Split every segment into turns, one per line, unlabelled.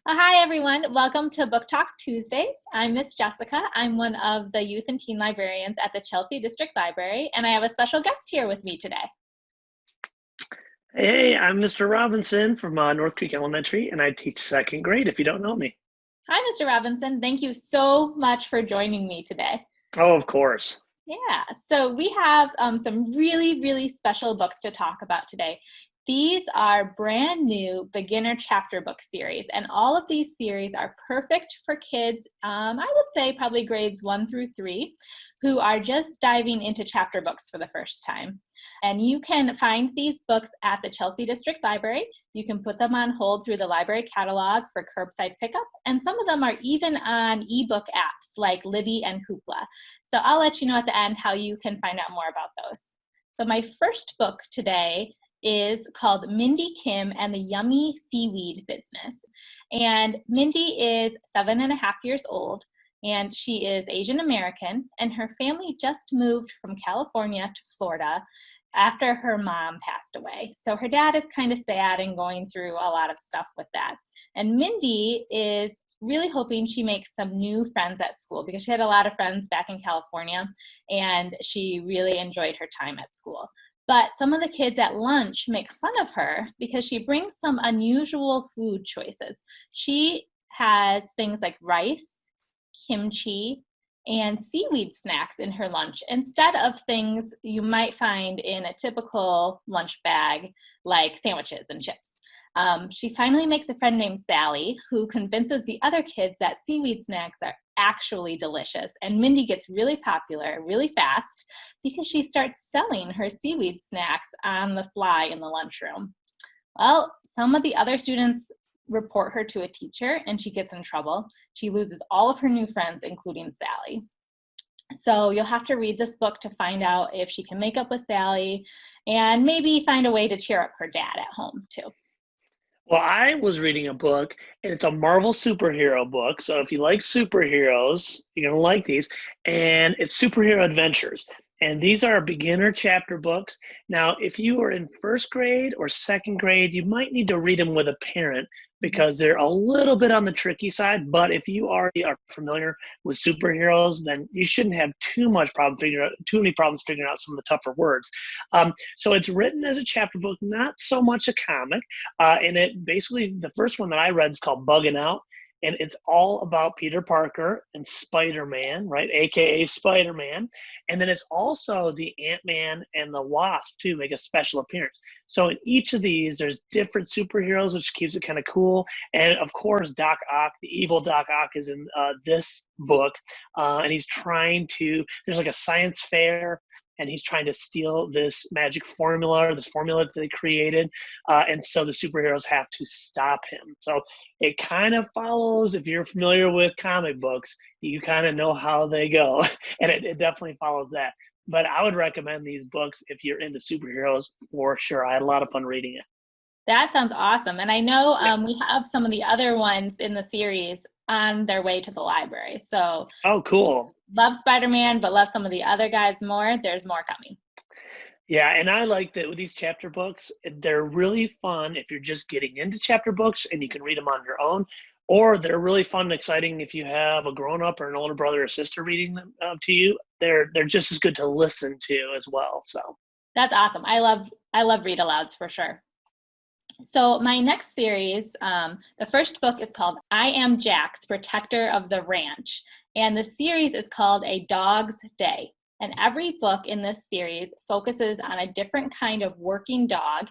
Hi, everyone. Welcome to Book Talk Tuesdays. I'm Miss Jessica. I'm one of the youth and teen librarians at the Chelsea District Library, and I have a special guest here with me today.
Hey, I'm Mr. Robinson from North Creek Elementary, and I teach second grade if you don't know me.
Hi, Mr. Robinson. Thank you so much for joining me today.
Oh, of course.
Yeah, so we have some really special books to talk about today. These are brand new beginner chapter book series, and all of these series are perfect for kids, I would say probably grades 1 through 3, who are just diving into chapter books for the first time. And you can find these books at the Chelsea District Library. You can put them on hold through the library catalog for curbside pickup, and some of them are even on ebook apps like Libby and Hoopla. So I'll let you know at the end how you can find out more about those. So my first book today is called Mindy Kim and the Yummy Seaweed Business. And Mindy is 7.5 years old, and she is Asian American, and her family just moved from California to Florida after her mom passed away. So her dad is kind of sad and going through a lot of stuff with that. And Mindy is really hoping she makes some new friends at school because she had a lot of friends back in California and she really enjoyed her time at school. But some of the kids at lunch make fun of her because she brings some unusual food choices. She has things like rice, kimchi, and seaweed snacks in her lunch instead of things you might find in a typical lunch bag like sandwiches and chips. She finally makes a friend named Sally who convinces the other kids that seaweed snacks are actually delicious. And Mindy gets really popular really fast because she starts selling her seaweed snacks on the sly in the lunchroom. Well, some of the other students report her to a teacher and she gets in trouble. She loses all of her new friends, including Sally. So you'll have to read this book to find out if she can make up with Sally and maybe find a way to cheer up her dad at home too.
Well, I was reading a book, and it's a Marvel superhero book. So if you like superheroes, you're going to like these. And it's Superhero Adventures. And these are beginner chapter books. Now, if you are in first grade or second grade, you might need to read them with a parent because they're a little bit on the tricky side. But if you already are familiar with superheroes, then you shouldn't have too many problems figuring out some of the tougher words. So it's written as a chapter book, not so much a comic. And it basically, the first one that I read is called Bugging Out. And it's all about Peter Parker and Spider-Man, right? AKA Spider-Man. And then it's also the Ant-Man and the Wasp, too, make a special appearance. So in each of these, there's different superheroes, which keeps it kind of cool. And of course, Doc Ock, the evil Doc Ock, is in this book. And he's trying to, there's like a science fair and he's trying to steal this magic formula, or this formula that they created. And so the superheroes have to stop him. So it kind of follows, if you're familiar with comic books, you kind of know how they go. And it definitely follows that. But I would recommend these books if you're into superheroes for sure. I had a lot of fun reading it.
That sounds awesome. And I know
Yeah.
we have some of the other ones in the series on their way to the library. So
Oh, cool.
love Spider-Man, but love some of the other guys more. There's more coming.
Yeah, and I like that with these chapter books, they're really fun if you're just getting into chapter books and you can read them on your own, or they're really fun and exciting if you have a grown up or an older brother or sister reading them to you. They're just as good to listen to as well. So,
That's awesome. I love read alouds for sure. So my next series, the first book is called I Am Jax, Protector of the Ranch. And the series is called A Dog's Day. And every book in this series focuses on a different kind of working dog.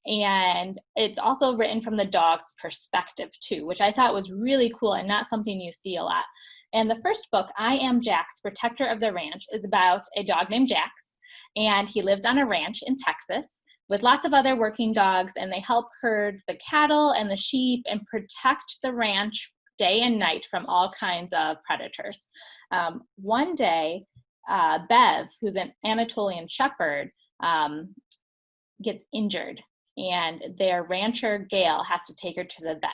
And it's also written from the dog's perspective too, which I thought was really cool and not something you see a lot. And the first book, I Am Jax, Protector of the Ranch, is about a dog named Jax. And he lives on a ranch in Texas with lots of other working dogs, and they help herd the cattle and the sheep and protect the ranch day and night from all kinds of predators. One day, Bev, who's an Anatolian shepherd, gets injured, and their rancher, Gail, has to take her to the vet.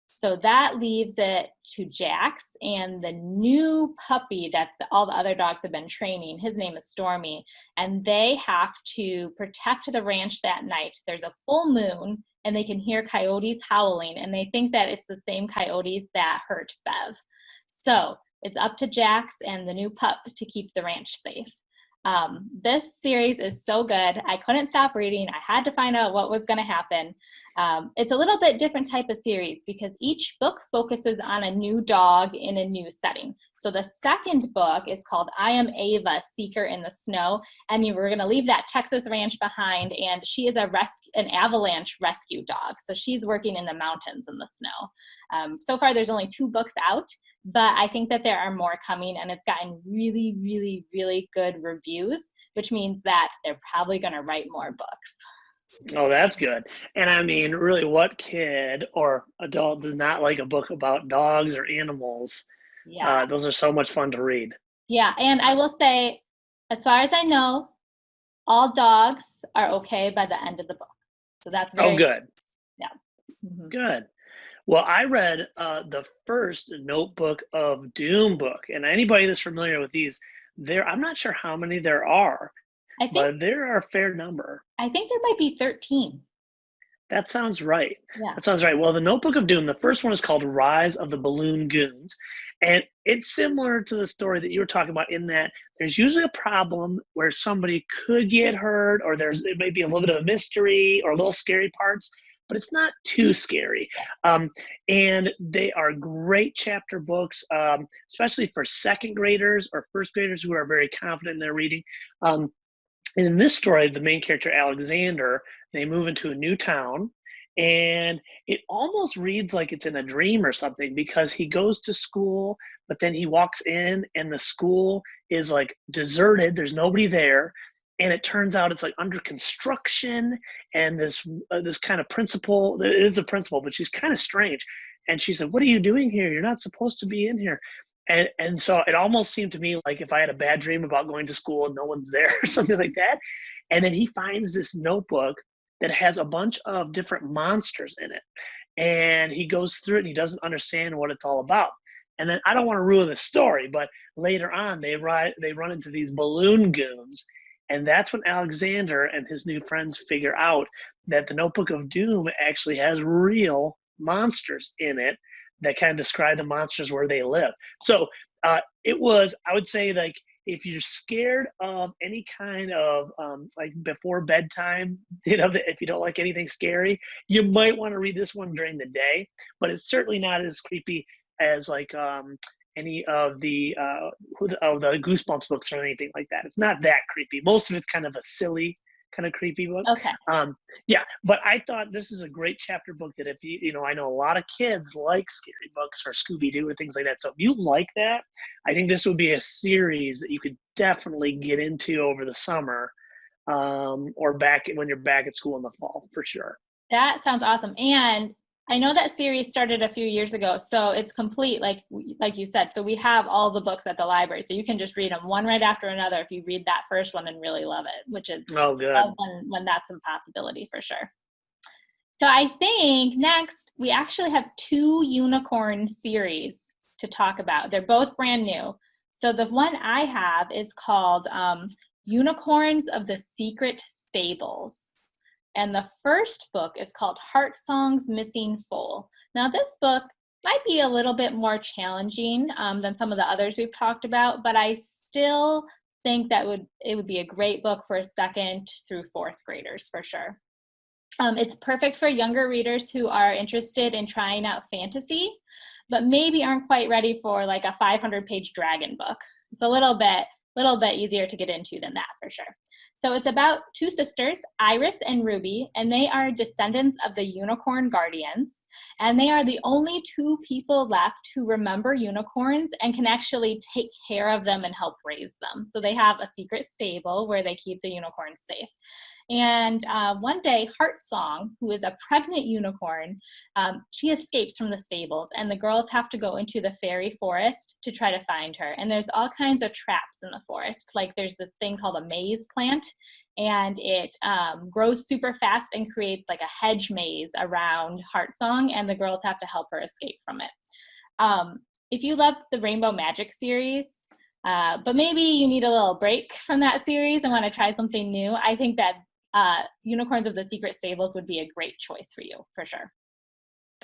So that leaves it to Jax and the new puppy that all the other dogs have been training. His name is Stormy, and they have to protect the ranch that night. There's a full moon, and they can hear coyotes howling, and they think that it's the same coyotes that hurt Bev. So it's up to Jax and the new pup to keep the ranch safe. This series is so good. I couldn't stop reading. I had to find out what was going to happen. It's a little bit different type of series because each book focuses on a new dog in a new setting. So the second book is called I Am Ava, Seeker in the Snow. And we're going to leave that Texas ranch behind, and she is an avalanche rescue dog. So she's working in the mountains in the snow. So far, there's only 2 books out, but I think that there are more coming, and it's gotten really, really, really good reviews, which means that they're probably going to write more books.
Oh, that's good. And I mean, really, what kid or adult does not like a book about dogs or animals?
Yeah.
Those are so much fun to read.
Yeah, and I will say, as far as I know, all dogs are okay by the end of the book. So that's very
good.
Yeah. Mm-hmm.
Good. Well, I read the first Notebook of Doom book, and anybody that's familiar with these, I'm not sure how many there are, but there are a fair number.
I think there might be 13.
That sounds right.
Yeah.
That sounds right. Well, the Notebook of Doom, the first one is called Rise of the Balloon Goons. And it's similar to the story that you were talking about in that there's usually a problem where somebody could get hurt, or it may be a little bit of a mystery or a little scary parts, but it's not too scary. And they are great chapter books, especially for second graders or first graders who are very confident in their reading. In this story, the main character, Alexander, they move into a new town, and it almost reads like it's in a dream or something because he goes to school, but then he walks in and the school is like deserted. There's nobody there. And it turns out it's like under construction, and this kind of principal, it is a principal, but she's kind of strange. And she said, "What are you doing here? You're not supposed to be in here." And so it almost seemed to me like if I had a bad dream about going to school and no one's there or something like that. And then he finds this notebook that has a bunch of different monsters in it. And he goes through it and he doesn't understand what it's all about. And then I don't want to ruin the story, but later on they run into these balloon goons. And that's when Alexander and his new friends figure out that the Notebook of Doom actually has real monsters in it that kind of describe the monsters where they live. So it was, I would say, like, if you're scared of any kind of like before bedtime, if you don't like anything scary, you might want to read this one during the day, but it's certainly not as creepy as like any of the Goosebumps books or anything like that. It's not that creepy. Most of it's kind of a silly kind of creepy book.
Okay.
Yeah, but I thought this is a great chapter book that if I know a lot of kids like scary books or Scooby-Doo or things like that. So if you like that, I think this would be a series that you could definitely get into over the summer or when you're back at school in the fall, for sure.
That sounds awesome. And I know that series started a few years ago, so it's complete, like you said. So we have all the books at the library, so you can just read them one right after another if you read that first one and really love it, which is
good
when that's a possibility for sure. So I think next we actually have 2 unicorn series to talk about. They're both brand new. So the one I have is called Unicorns of the Secret Stables. And the first book is called Heart Song's Missing Foal. Now this book might be a little bit more challenging than some of the others we've talked about, but I still think that it would be a great book for 2nd through 4th graders for sure. It's perfect for younger readers who are interested in trying out fantasy, but maybe aren't quite ready for like a 500-page dragon book. It's a little bit easier to get into than that for sure. So it's about 2 sisters, Iris and Ruby, and they are descendants of the unicorn guardians. And they are the only 2 people left who remember unicorns and can actually take care of them and help raise them. So they have a secret stable where they keep the unicorns safe. And one day, Heart Song, who is a pregnant unicorn, she escapes from the stables, and the girls have to go into the fairy forest to try to find her. And there's all kinds of traps in the forest. Like there's this thing called a maize plant, and it grows super fast and creates like a hedge maze around Heartsong, and the girls have to help her escape from it. If you love the Rainbow Magic series, but maybe you need a little break from that series and want to try something new, I think that Unicorns of the Secret Stables would be a great choice for you, for sure.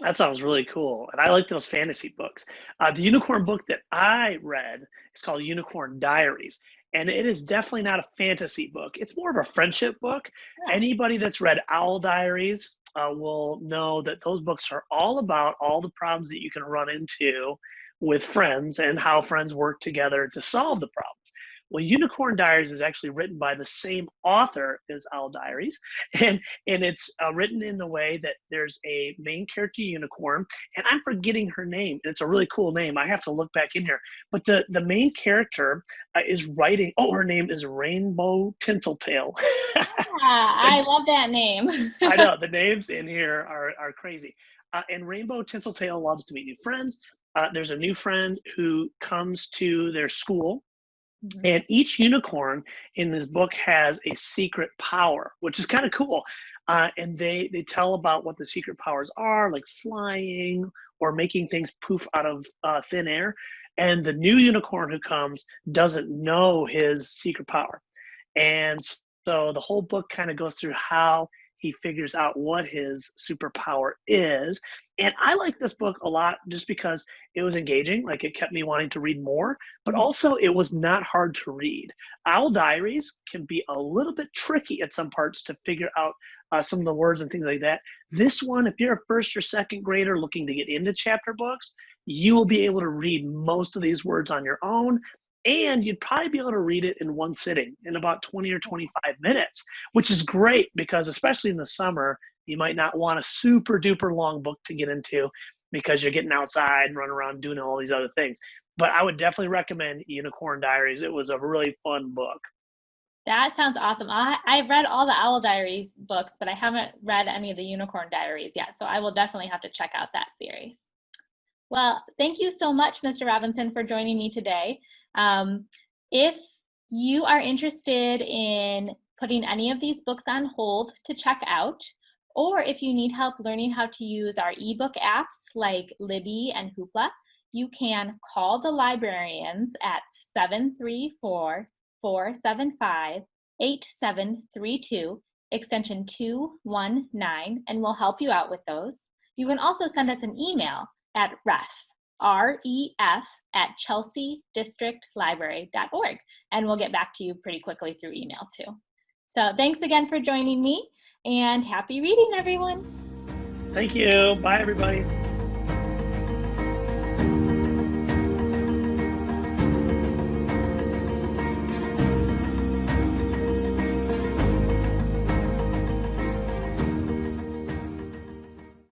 That sounds really cool. And I like those fantasy books. The unicorn book that I read is called Unicorn Diaries. And it is definitely not a fantasy book. It's more of a friendship book.
Yeah.
Anybody that's read Owl Diaries will know that those books are all about all the problems that you can run into with friends and how friends work together to solve the problems. Well, Unicorn Diaries is actually written by the same author as Owl Diaries, and it's written in the way that there's a main character unicorn, and I'm forgetting her name. And it's a really cool name. I have to look back in here. But the main character is writing. Oh, her name is Rainbow Tinseltail.
Yeah, I love that name.
I know the names in here are crazy. And Rainbow Tinseltail loves to meet new friends. There's a new friend who comes to their school.
Mhm.
And each unicorn in this book has a secret power, which is kind of cool. And they tell about what the secret powers are, like flying or making things poof out of thin air. And the new unicorn who comes doesn't know his secret power. And so the whole book kind of goes through how he figures out what his superpower is. And I like this book a lot just because it was engaging, like it kept me wanting to read more, but
Mhm.
also it was not hard to read. Owl Diaries can be a little bit tricky at some parts to figure out some of the words and things like that. This one, if you're a first or second grader looking to get into chapter books, you will be able to read most of these words on your own, and you'd probably be able to read it in one sitting in about 20 or 25 minutes, which is great because especially in the summer, you might not want a super duper long book to get into because you're getting outside and running around doing all these other things. But I would definitely recommend Unicorn Diaries. It was a really fun book.
That sounds awesome. I've read all the Owl Diaries books, but I haven't read any of the Unicorn Diaries yet, so I will definitely have to check out that series. Well, thank you so much, Mr. Robinson, for joining me today. If you are interested in putting any of these books on hold to check out, or if you need help learning how to use our ebook apps like Libby and Hoopla, you can call the librarians at 734-475-8732, extension 219, and we'll help you out with those. You can also send us an email at ref at chelseadistrictlibrary.org, and we'll get back to you pretty quickly through email too. So thanks again for joining me, and happy reading, everyone.
Thank you. Bye, everybody.